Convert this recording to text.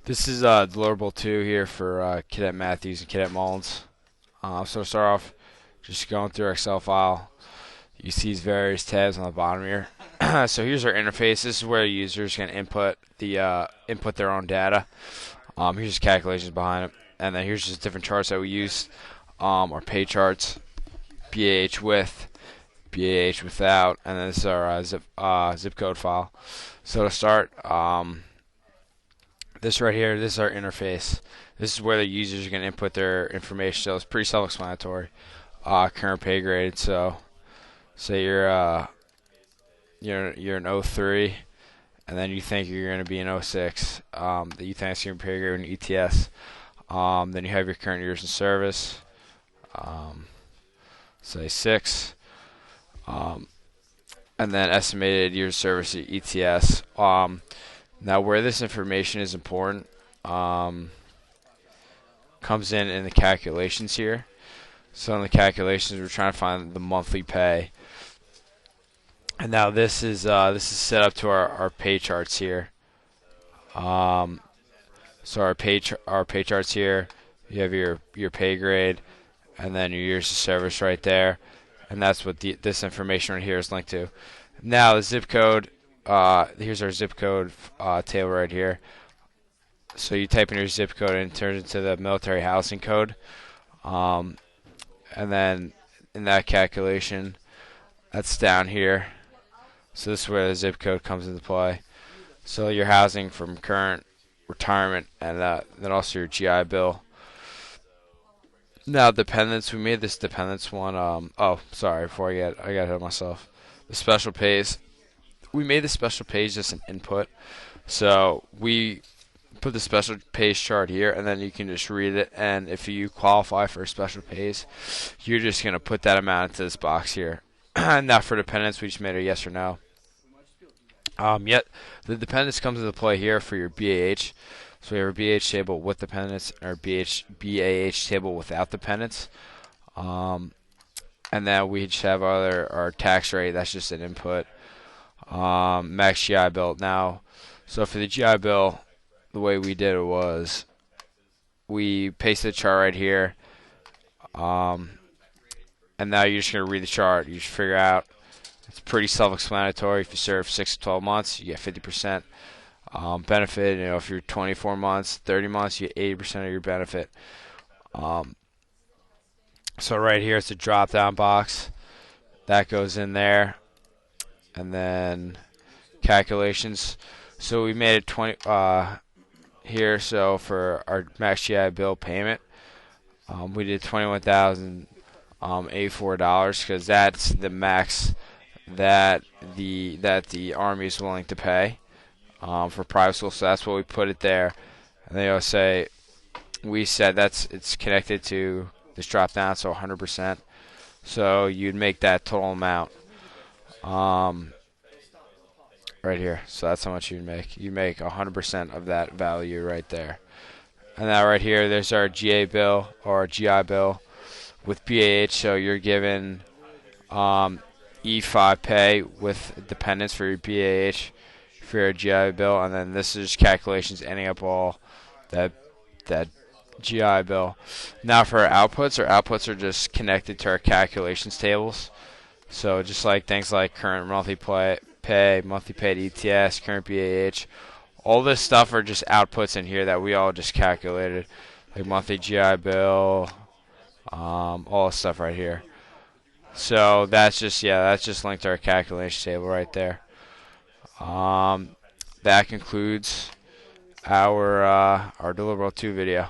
This is Deliverable2 here for Cadet Matthews and Cadet Mullins. So to start off, just going through our Excel file, you see these various tabs on the bottom here. So here's our interface. This is where the users can input their own data. Here's calculations behind it, and then here's just different charts that we use. Our pay charts, BAH with, BAH without, and then this is our zip code file. So to start. This right here, this is our interface. This is where the users are going to input their information. So it's pretty self-explanatory. Current pay grade. So say you're an O3, and then you think you're going to be an O6. That you think you're pay grade in ETS. Then you have your current years in service. Say 6. And then estimated years of service at ETS. Now, where this information is important comes in the calculations here. So in the calculations, we're trying to find the monthly pay. And now this is set up to our pay charts here. So our pay charts here, you have your pay grade, and then your years of service right there, and that's what this information right here is linked to. Now the zip code. Here's our zip code table right here. So you type in your zip code and it turns into the military housing code. And then in that calculation, that's down here. So this is where the zip code comes into play. So your housing from current, retirement, and then also your GI Bill. Now dependents, we made this dependents one. Oh, sorry, before I got ahead of myself. The special pays. We made the special page just an input, so we put the special page chart here, and then you can just read it, and if you qualify for a special page, you're just going to put that amount into this box here. Now for dependents, we just made a yes or no. Yet the dependents comes into play here for your BAH. So we have our BAH table with dependents, or BAH table without dependents. And then we just have our tax rate. That's just an input. Max GI Bill. Now, so for the GI Bill, the way we did it was we pasted the chart right here, and now you're just going to read the chart. You just figure out, it's pretty self-explanatory. If you serve 6 to 12 months, you get 50% benefit. You know, if you're 24 months, 30 months, you get 80% of your benefit. So right here, it's a drop-down box that goes in there. And then calculations. So we made it 20 here. So for our max GI Bill payment, we did $21,084 because that's the max that the Army is willing to pay for private school. So that's what we put it there. And they all say we said it's connected to this drop down, so 100%. So you'd make that total amount. Right here. So that's how much you'd make. You make 100% of that value right there. And now right here, there's our GA bill or GI bill with BAH. So you're given E5 pay with dependents for your BAH for your GI bill, and then this is calculations ending up all that GI bill. Now for our outputs are just connected to our calculations tables. So just like things like current monthly pay, monthly paid ETS, current BAH, all this stuff are just outputs in here that we all just calculated, like monthly GI Bill, all this stuff right here. So that's just linked to our calculation table right there. That concludes our Deliverable2 video.